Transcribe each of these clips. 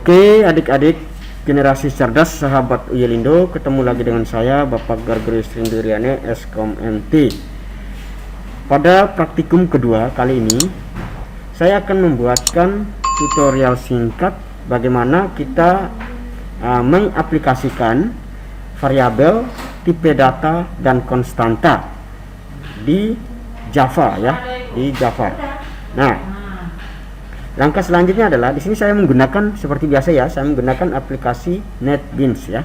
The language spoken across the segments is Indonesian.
Oke, adik-adik generasi cerdas sahabat Uyelindo, ketemu lagi dengan saya Bapak Gargurius Rinduriane Eskom MT. Pada praktikum kedua kali ini saya akan membuatkan tutorial singkat bagaimana kita mengaplikasikan variabel, tipe data dan konstanta di Java ya, di Java. Nah, langkah selanjutnya adalah di sini saya menggunakan seperti biasa ya, saya menggunakan aplikasi NetBeans ya,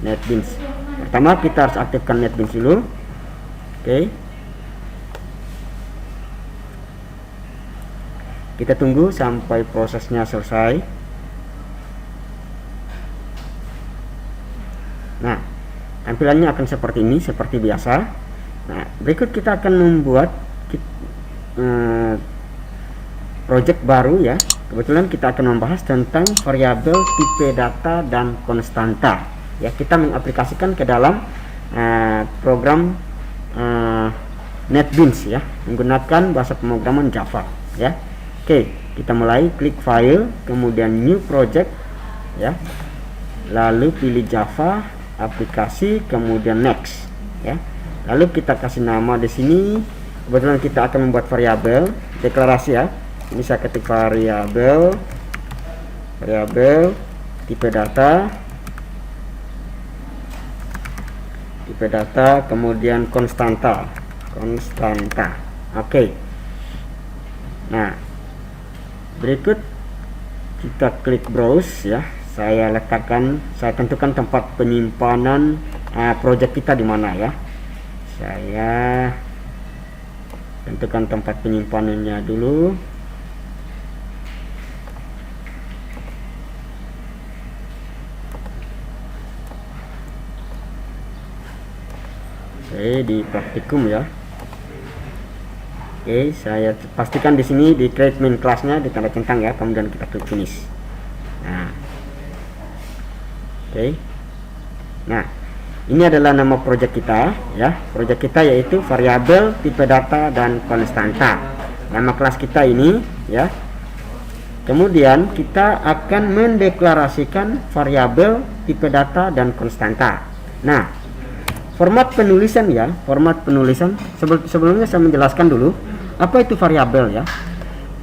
NetBeans. Pertama kita harus aktifkan NetBeans dulu. Oke. Kita tunggu sampai prosesnya selesai. Nah, tampilannya akan seperti ini, seperti biasa. Nah, berikut kita akan membuat project baru ya. Kebetulan kita akan membahas tentang variabel, tipe data dan konstanta ya. Kita mengaplikasikan ke dalam program NetBeans ya, menggunakan bahasa pemrograman Java ya. Oke, kita mulai, klik file, kemudian new project ya, lalu pilih Java aplikasi, kemudian next ya. Lalu kita kasih nama di sini. Kebetulan kita akan membuat variabel deklarasi ya. Ini saya ketik variabel tipe data, kemudian konstanta. Oke. Nah, berikut kita klik browse ya. Saya tentukan tempat penyimpanan project kita di mana ya. Saya tentukan tempat penyimpanannya dulu. Oke, di praktikum ya. Oke, saya pastikan di sini di create main classnya di tanda centang ya, kemudian kita klik finish. Nah, oke. Nah, ini adalah nama project kita ya. Project kita yaitu variabel, tipe data dan konstanta. Nama kelas kita ini ya. Kemudian kita akan mendeklarasikan variabel, tipe data dan konstanta. Nah, format penulisan ya, sebelumnya saya menjelaskan dulu apa itu variabel ya.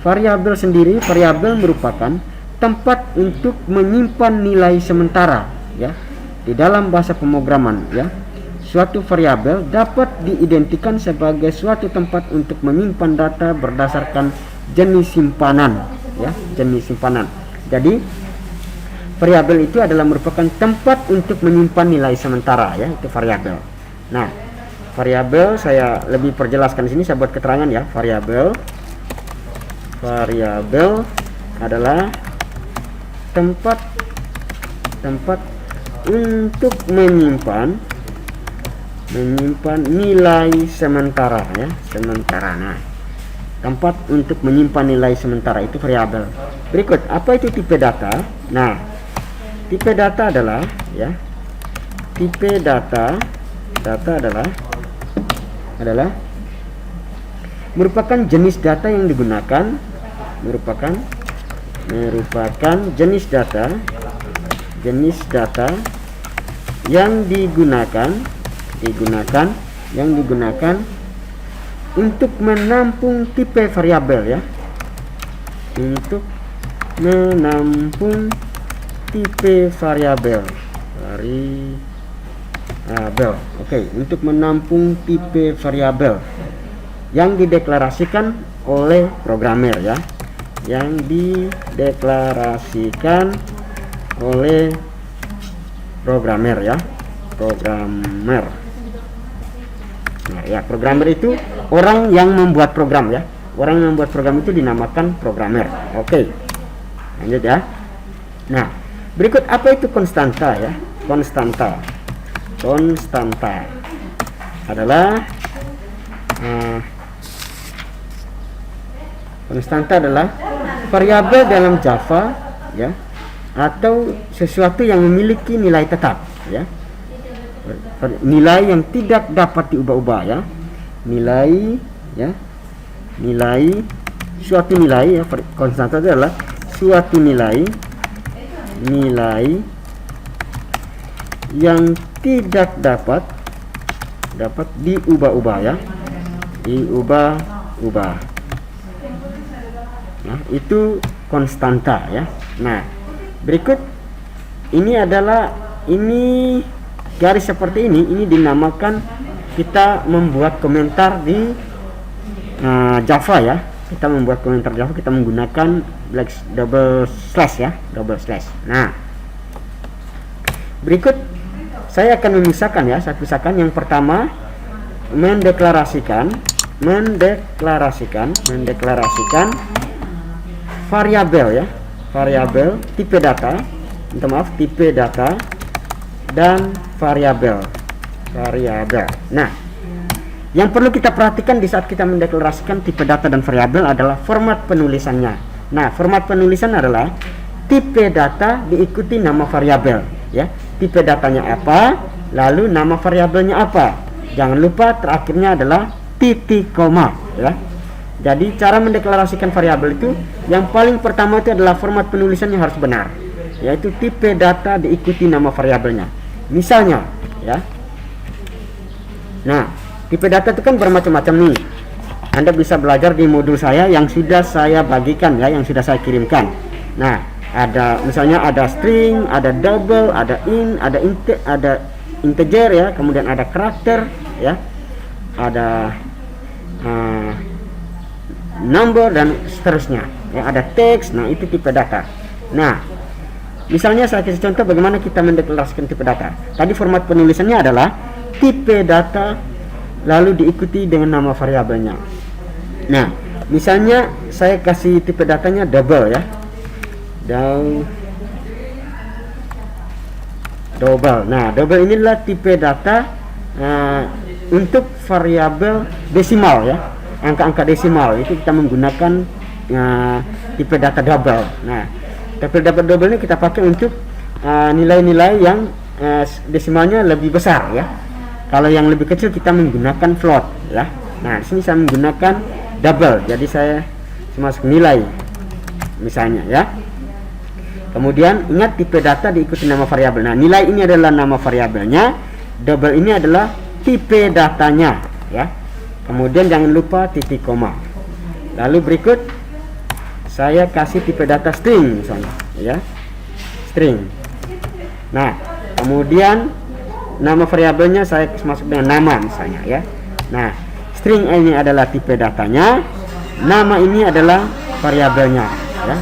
Variabel sendiri, variabel merupakan tempat untuk menyimpan nilai sementara ya. Di dalam bahasa pemrograman ya, suatu variabel dapat diidentikan sebagai suatu tempat untuk menyimpan data berdasarkan jenis simpanan ya, jenis simpanan. Jadi variabel itu adalah merupakan tempat untuk menyimpan nilai sementara ya, itu variabel. Nah, variabel saya lebih perjelaskan di sini, saya buat keterangan ya. Variabel adalah tempat untuk menyimpan nilai sementara ya, sementara. Nah, tempat untuk menyimpan nilai sementara itu variabel. Berikut, apa itu tipe data? Nah, tipe data adalah ya, tipe data adalah merupakan jenis data yang digunakan, merupakan jenis data yang digunakan untuk menampung tipe variabel ya, untuk menampung tipe variabel. Oke, untuk menampung tipe variabel yang dideklarasikan oleh programmer ya, yang dideklarasikan oleh programmer ya, programmer. Nah, ya, programmer itu orang yang membuat program ya. Orang yang membuat program itu dinamakan programmer. Oke. Lanjut ya. Nah, berikut apa itu konstanta ya? Konstanta adalah variabel dalam Java ya, atau sesuatu yang memiliki nilai tetap ya, nilai yang tidak dapat diubah-ubah ya, suatu nilai ya. Konstanta adalah suatu nilai nilai yang tidak dapat diubah-ubah ya, diubah-ubah. Nah, itu konstanta ya. Nah, berikut ini adalah garis seperti ini dinamakan kita membuat komentar di Java ya. Kita membuat komentar Java, kita menggunakan double slash ya, double slash. Nah, berikut saya akan memisahkan ya, saya pisahkan. Yang pertama, mendeklarasikan variabel ya, variabel tipe data, tipe data dan variabel. Nah, yang perlu kita perhatikan di saat kita mendeklarasikan tipe data dan variabel adalah format penulisannya. Nah, format penulisan adalah tipe data diikuti nama variabel ya. Tipe datanya apa, lalu nama variabelnya apa. Jangan lupa terakhirnya adalah titik koma ya. Jadi cara mendeklarasikan variabel itu yang paling pertama itu adalah format penulisannya harus benar, yaitu tipe data diikuti nama variabelnya. Misalnya ya. Nah, tipe data itu kan bermacam-macam nih. Anda bisa belajar di modul saya yang sudah saya bagikan ya, yang sudah saya kirimkan. Nah, misalnya ada string, ada double, ada int, ada integer ya, kemudian ada karakter ya, ada number dan seterusnya ya, ada teks. Nah, itu tipe data. Nah, misalnya saya kasih contoh bagaimana kita mendeklarasikan tipe data. Tadi format penulisannya adalah tipe data lalu diikuti dengan nama variabelnya. Nah, misalnya saya kasih tipe datanya double ya, double. Nah, double inilah tipe data untuk variabel desimal ya, angka-angka desimal. Itu kita menggunakan tipe data double. Nah, tipe data double ini kita pakai untuk nilai-nilai yang desimalnya lebih besar ya. Kalau yang lebih kecil kita menggunakan float ya. Nah, di sini saya menggunakan double. Jadi saya masuk nilai misalnya ya. Kemudian ingat tipe data diikuti nama variabel. Nah, nilai ini adalah nama variabelnya, double ini adalah tipe datanya ya. Kemudian jangan lupa titik koma. Lalu berikut saya kasih tipe data string misalnya ya. String. Nah, kemudian nama variabelnya saya masuk dengan nama misalnya ya. Nah, string ini adalah tipe datanya, nama ini adalah variabelnya ya,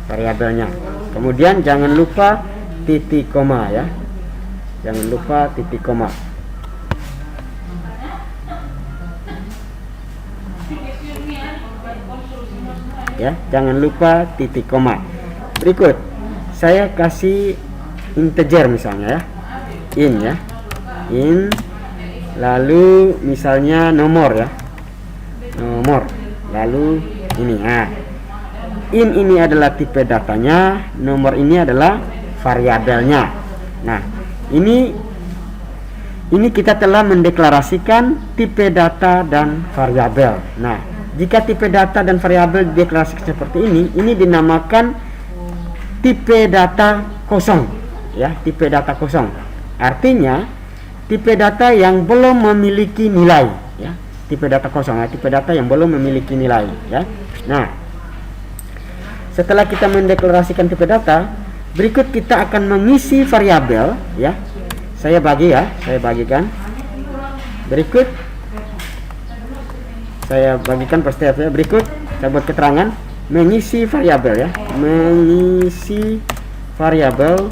variabelnya. Kemudian jangan lupa titik koma ya, jangan lupa titik koma ya, jangan lupa titik koma. Berikut saya kasih integer misalnya ya, in lalu misalnya nomor ya, nomor, lalu ini. Nah, ini adalah tipe datanya, nomor ini adalah variabelnya. Nah, ini kita telah mendeklarasikan tipe data dan variabel. Nah, jika tipe data dan variabel dideklarasikan seperti ini dinamakan tipe data kosong ya, tipe data kosong. Artinya tipe data yang belum memiliki nilai ya, tipe data kosong ya, tipe data yang belum memiliki nilai ya. Nah, setelah kita mendeklarasikan tipe data, berikut kita akan mengisi variabel ya. Saya bagikan. Berikut saya bagikan per step ya. Berikut saya buat keterangan mengisi variabel ya, mengisi variabel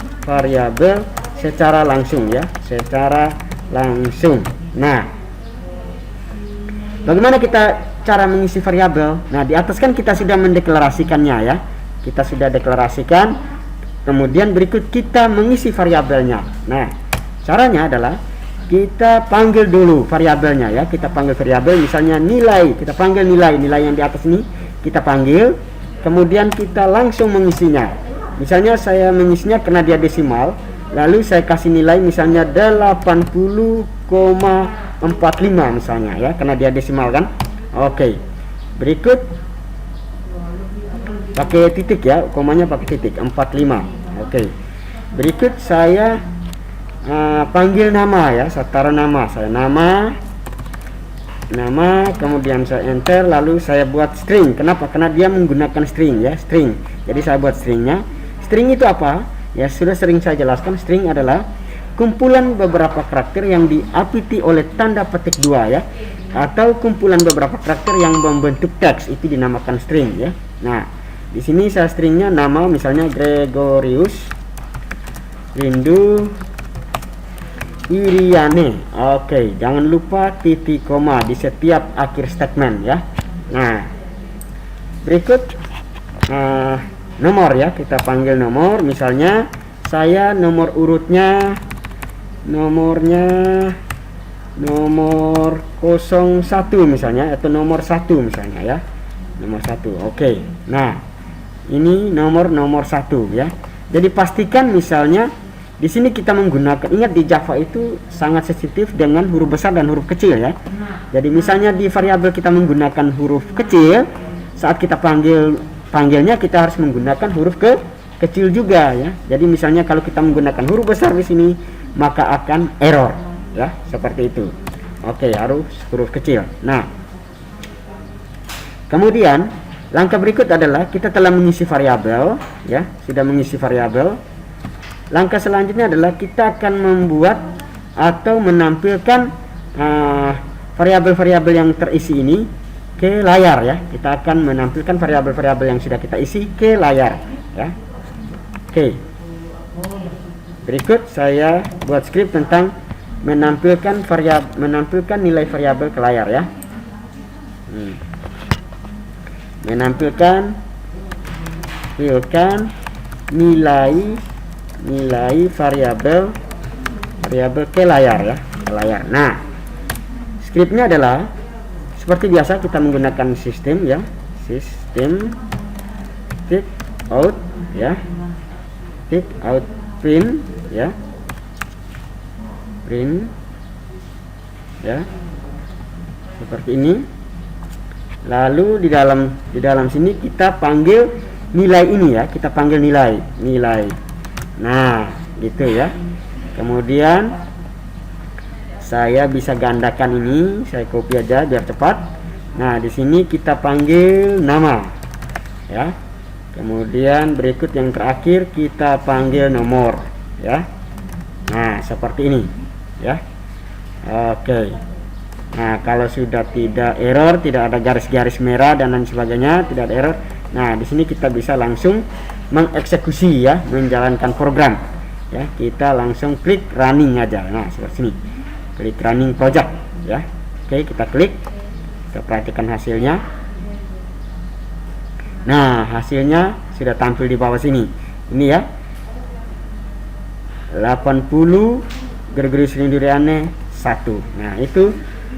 secara langsung ya, secara langsung. Nah, bagaimana kita cara mengisi variabel? Nah, di atas kan kita sudah mendeklarasikannya ya, kita sudah deklarasikan. Kemudian berikut kita mengisi variabelnya. Nah, caranya adalah kita panggil dulu variabelnya ya, kita panggil variabel misalnya nilai, kita panggil nilai yang di atas ini kita panggil, kemudian kita langsung mengisinya. Misalnya saya mengisinya karena dia desimal, lalu saya kasih nilai misalnya 80,45 misalnya ya, karena dia desimal kan. Oke. Berikut pakai titik ya, komanya pakai titik 45. Oke. Berikut saya panggil nama ya, saya taruh nama saya, nama, kemudian saya enter, lalu saya buat string. Kenapa? Karena dia menggunakan string ya, string. Jadi saya buat stringnya. String itu apa? Ya sudah sering saya jelaskan, string adalah kumpulan beberapa karakter yang diapiti oleh tanda petik 2 ya, atau kumpulan beberapa karakter yang membentuk teks, itu dinamakan string ya. Nah, di sini saya stringnya nama, misalnya Gregorius Rindu Iriane. Oke, jangan lupa titik koma di setiap akhir statement ya. Nah, berikut nomor ya, kita panggil nomor. Misalnya saya nomor urutnya, nomornya nomor 01 misalnya, atau nomor 1 misalnya ya, nomor 1. Oke, nah ini nomor 1 ya. Jadi pastikan misalnya di sini kita menggunakan, ingat di Java itu sangat sensitif dengan huruf besar dan huruf kecil ya. Jadi misalnya di variabel kita menggunakan huruf kecil, saat kita panggilnya kita harus menggunakan huruf kecil juga ya. Jadi misalnya kalau kita menggunakan huruf besar di sini, maka akan error ya, seperti itu. Oke, harus huruf kecil. Nah, kemudian langkah berikut adalah kita telah mengisi variabel ya, sudah mengisi variabel. Langkah selanjutnya adalah kita akan membuat atau menampilkan variabel-variabel yang terisi ini ke layar ya. Kita akan menampilkan variabel-variabel yang sudah kita isi ke layar ya. Oke. Berikut saya buat script tentang menampilkan nilai variabel ke layar ya. Menampilkan nilai variabel ke layar ya, ke layar. Nah, scriptnya adalah seperti biasa kita menggunakan sistem ya, sistem tick out ya, tick out print ya, print ya, seperti ini. Lalu di dalam sini kita panggil nilai ini ya, kita panggil nilai. Nah, gitu ya. Kemudian saya bisa gandakan ini, saya copy aja biar cepat. Nah, di sini kita panggil nama ya. Kemudian berikut yang terakhir kita panggil nomor ya. Nah, seperti ini ya. Oke. Nah, kalau sudah tidak error, tidak ada garis-garis merah dan lain sebagainya, tidak ada error. Nah, di sini kita bisa langsung mengeksekusi ya, menjalankan program ya. Kita langsung klik running aja. Nah, seperti sini, klik running project ya. Oke, kita klik, kita perhatikan hasilnya. Nah, hasilnya sudah tampil di bawah sini ini ya, 80 Gregorius Rindu Iriane 1. Nah, itu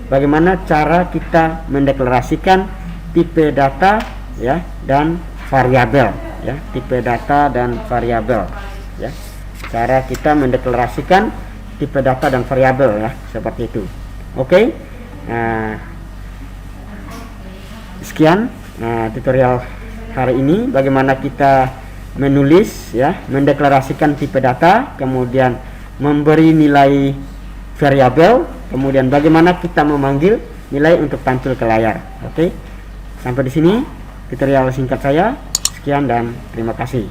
bagaimana cara kita mendeklarasikan tipe data ya dan variabel ya, tipe data dan variabel ya. Cara kita mendeklarasikan tipe data dan variabel ya, seperti itu. Oke. Nah, sekian tutorial hari ini, bagaimana kita menulis ya, mendeklarasikan tipe data, kemudian memberi nilai variabel, kemudian bagaimana kita memanggil nilai untuk tampil ke layar. Oke. Sampai di sini tutorial singkat saya. Sekian dan terima kasih.